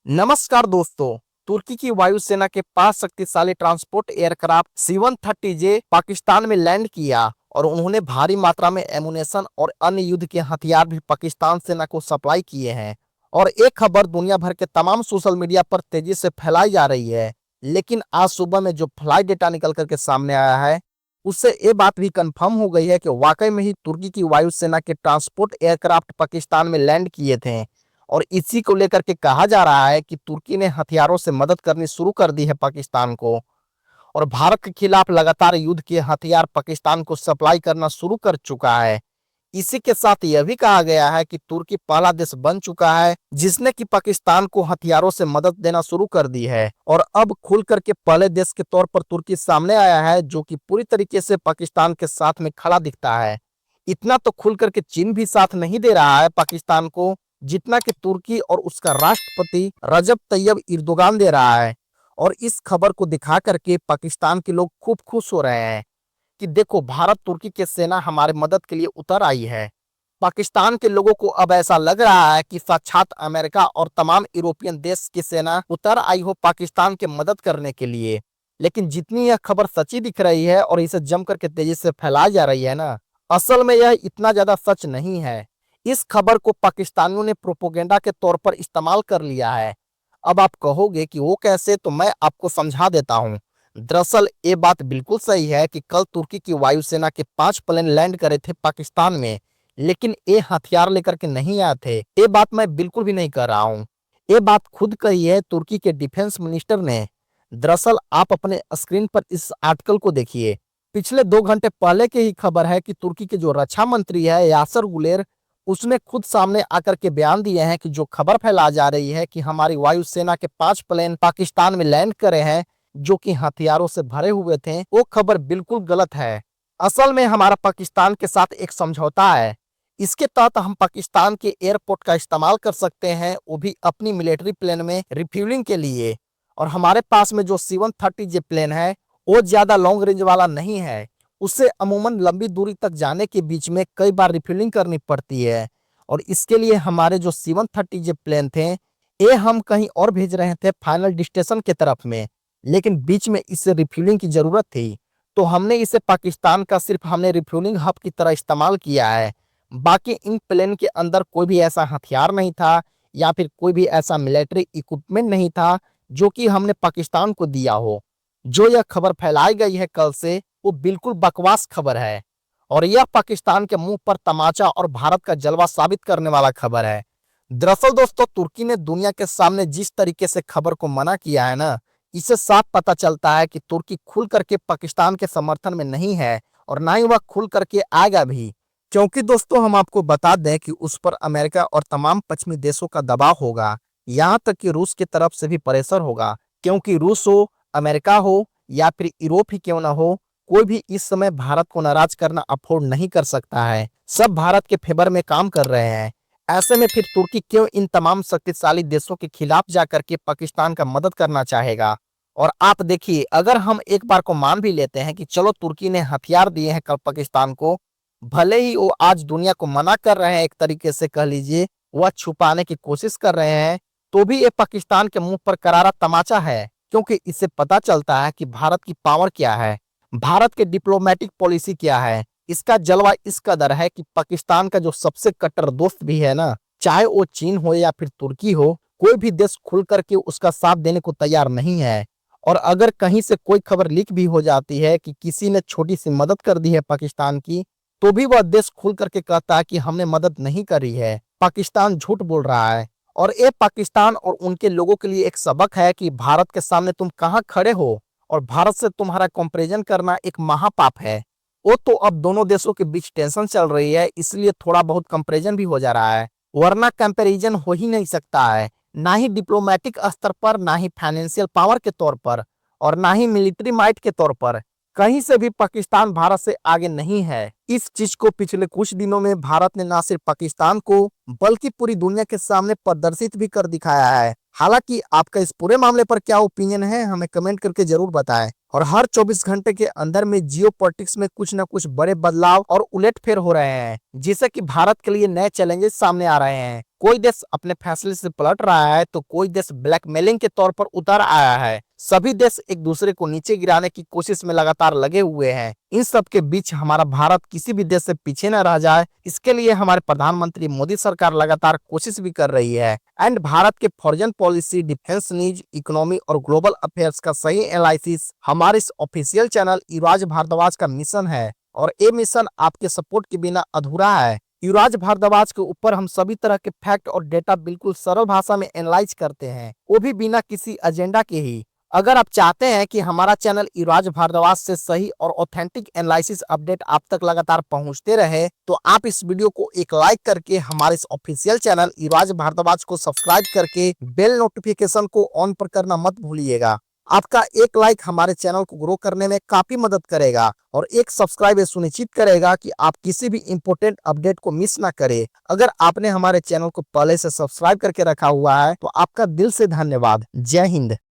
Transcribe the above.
नमस्कार दोस्तों। तुर्की की वायुसेना के 5 शक्तिशाली ट्रांसपोर्ट एयरक्राफ्ट C-130J पाकिस्तान में लैंड किया और उन्होंने भारी मात्रा में एमुनेशन और अन्य युद्ध के हथियार भी पाकिस्तान सेना को सप्लाई किए हैं। और एक खबर दुनिया भर के तमाम सोशल मीडिया पर तेजी से फैलाई जा रही है, लेकिन आज सुबह में जो फ्लाइट डेटा निकल करके सामने आया है, उससे ये बात भी कंफर्म हो गई है कि वाकई में ही तुर्की की वायुसेना के ट्रांसपोर्ट एयरक्राफ्ट पाकिस्तान में लैंड किए थे। और इसी को लेकर के कहा जा रहा है कि तुर्की ने हथियारों से मदद करनी शुरू कर दी है पाकिस्तान को, और भारत के खिलाफ लगातार युद्ध के हथियार पाकिस्तान को सप्लाई करना शुरू कर चुका है। इसी के साथ यह भी कहा गया है कि तुर्की पहला देश बन चुका है जिसने कि पाकिस्तान को हथियारों से मदद देना शुरू कर दी है, और अब खुल करके पहले देश के तौर पर तुर्की सामने आया है जो कि पूरी तरीके से पाकिस्तान के साथ में खड़ा दिखता है। इतना तो खुल करके चीन भी साथ नहीं दे रहा है पाकिस्तान को, जितना कि तुर्की और उसका राष्ट्रपति रजब तैयब इर्दोगान दे रहा है। और इस खबर को दिखा करके पाकिस्तान के लोग खूब खुश हो रहे हैं कि देखो, भारत तुर्की की सेना हमारे मदद के लिए उतर आई है। पाकिस्तान के लोगों को अब ऐसा लग रहा है कि साक्षात अमेरिका और तमाम यूरोपियन देश की सेना उतर आई हो पाकिस्तान की मदद करने के लिए। लेकिन जितनी यह खबर सच्ची दिख रही है और इसे जम करके तेजी से फैलाई जा रही है ना, असल में यह इतना ज्यादा सच नहीं है। इस खबर को पाकिस्तानियों ने प्रोपोगेंडा के तौर पर इस्तेमाल कर लिया है। अब आप कहोगे कि वो कैसे, तो मैं आपको समझा देता हूँ। दरअसल ये बात बिल्कुल सही है कि कल तुर्की की वायुसेना के 5 प्लेन लैंड करे थे पाकिस्तान में, लेकिन ये हथियार लेकर के नहीं आए थे। ये बात मैं बिल्कुल भी नहीं कर रहा हूँ, ये बात खुद कही है तुर्की के डिफेंस मिनिस्टर ने। दरअसल आप अपने स्क्रीन पर इस आर्टिकल को देखिए। पिछले 2 घंटे पहले की ही खबर है कि तुर्की के जो रक्षा मंत्री है यासर गुलेर, उसने खुद सामने आकर के बयान दिए हैं कि जो खबर फैला जा रही है कि हमारी वायुसेना के 5 प्लेन पाकिस्तान में लैंड करे हैं जो कि हथियारों से भरे हुए थे, वो खबर बिल्कुल गलत है। असल में हमारा पाकिस्तान के साथ एक समझौता है। इसके तहत हम पाकिस्तान के एयरपोर्ट का इस्तेमाल कर सकते हैं, वो भी अपनी मिलिट्री प्लेन में रिफ्यूलिंग के लिए। और हमारे पास में जो C-130J प्लेन है, वो ज्यादा लॉन्ग रेंज वाला नहीं है। उससे अमूमन लंबी दूरी तक जाने के बीच में कई बार रिफ्यूलिंग करनी पड़ती है। और इसके लिए हमारे जो C-130J प्लेन थे, ये हम कहीं और भेज रहे थे फाइनल डेस्टिनेशन के तरफ में, लेकिन बीच में इससे रिफ्यूलिंग की जरूरत थी, तो हमने इसे पाकिस्तान का सिर्फ हमने रिफ्यूलिंग हब की तरह इस्तेमाल किया है। बाकी इन प्लेन के अंदर कोई भी ऐसा हथियार नहीं था या फिर कोई भी ऐसा मिलिट्री इक्विपमेंट नहीं था जो कि हमने पाकिस्तान को दिया हो। जो यह खबर फैलाई गई है कल से, वो बिल्कुल बकवास खबर है, और यह पाकिस्तान के मुंह पर तमाचा और भारत का जलवा साबित करने वाला खबर है। दरअसल दोस्तों, तुर्की ने दुनिया के सामने जिस तरीके से खबर को मना किया है ना, इससे साफ पता चलता है कि तुर्की खुल करके पाकिस्तान के समर्थन में नहीं है, और ना ही वह खुल करके आएगा भी। क्योंकि दोस्तों, हम आपको बता दें कि उस पर अमेरिका और तमाम पश्चिमी देशों का दबाव होगा, यहाँ तक कि रूस की तरफ से भी प्रेशर होगा। क्योंकि रूस हो, अमेरिका हो या फिर यूरोप ही क्यों ना हो, कोई भी इस समय भारत को नाराज करना अफोर्ड नहीं कर सकता है। सब भारत के फेवर में काम कर रहे हैं। ऐसे में फिर तुर्की क्यों इन तमाम शक्तिशाली देशों के खिलाफ जाकर के पाकिस्तान का मदद करना चाहेगा। और आप देखिए, अगर हम एक बार को मान भी लेते हैं कि चलो तुर्की ने हथियार दिए हैं कल पाकिस्तान को, भले ही वो आज दुनिया को मना कर रहे हैं, एक तरीके से कह लीजिए वह छुपाने की कोशिश कर रहे हैं, तो भी ये पाकिस्तान के मुंह पर करारा तमाचा है। क्योंकि इससे पता चलता है कि भारत की पावर क्या है, भारत के डिप्लोमेटिक पॉलिसी क्या है। इसका जलवा इस कदर है कि पाकिस्तान का जो सबसे कट्टर दोस्त भी है ना, चाहे वो चीन हो या फिर तुर्की हो, कोई भी देश खुल करके उसका साथ देने को तैयार नहीं है। और अगर कहीं से कोई खबर लीक भी हो जाती है कि किसी ने छोटी सी मदद कर दी है पाकिस्तान की, तो भी वह देश खुल करके कहता है कि हमने मदद नहीं करी है, पाकिस्तान झूठ बोल रहा है। और ये पाकिस्तान और उनके लोगों के लिए एक सबक है कि भारत के सामने तुम कहाँ खड़े हो, और भारत से तुम्हारा कंपैरिजन करना एक महापाप है। वो तो अब दोनों देशों के बीच टेंशन चल रही है, इसलिए थोड़ा बहुत कंपैरिजन भी हो जा रहा है, वरना कंपैरिजन हो ही नहीं सकता है। ना ही डिप्लोमेटिक स्तर पर, ना ही फाइनेंशियल पावर के तौर पर, और ना ही मिलिट्री माइट के तौर पर, कहीं से भी पाकिस्तान भारत से आगे नहीं है। इस चीज को पिछले कुछ दिनों में भारत ने ना सिर्फ पाकिस्तान को बल्कि पूरी दुनिया के सामने प्रदर्शित भी कर दिखाया है। हालांकि आपका इस पूरे मामले पर क्या ओपिनियन है, हमें कमेंट करके जरूर बताएं। और हर 24 घंटे के अंदर में जियो पॉलिटिक्स में कुछ ना कुछ बड़े बदलाव और उलटफेर हो रहे हैं, जिससे कि भारत के लिए नए चैलेंजेस सामने आ रहे हैं। कोई देश अपने फैसले से पलट रहा है तो कोई देश ब्लैकमेलिंग के तौर पर उतर आया है। सभी देश एक दूसरे को नीचे गिराने की कोशिश में लगातार लगे हुए हैं। इन सब के बीच हमारा भारत किसी भी देश से पीछे न रह जाए, इसके लिए हमारे प्रधानमंत्री मोदी सरकार लगातार कोशिश भी कर रही है। एंड भारत के foreign policy, defence news, economy और ग्लोबल अफेयर्स का सही एनालिसिस हमारे इस ऑफिशियल चैनल युवराज भारद्वाज का मिशन है, और ये मिशन आपके सपोर्ट के बिना अधूरा है। युवराज भारद्वाज के ऊपर हम सभी तरह के फैक्ट और डेटा बिल्कुल सरल भाषा में एनालाइज करते हैं, वो भी बिना किसी एजेंडा के ही। अगर आप चाहते हैं कि हमारा चैनल युवराज भारद्वाज से सही और ऑथेंटिक एनालिसिस अपडेट आप तक लगातार पहुंचते रहे, तो आप इस वीडियो को एक लाइक करके हमारे इस ऑफिशियल चैनल युवराज भारद्वाज को सब्सक्राइब करके बेल नोटिफिकेशन को ऑन पर करना मत भूलिएगा। आपका एक लाइक हमारे चैनल को ग्रो करने में काफी मदद करेगा, और एक सब्सक्राइब ये सुनिश्चित करेगा कि आप किसी भी इंपॉर्टेंट अपडेट को मिस ना करें। अगर आपने हमारे चैनल को पहले से सब्सक्राइब करके रखा हुआ है तो आपका दिल से धन्यवाद। जय हिंद।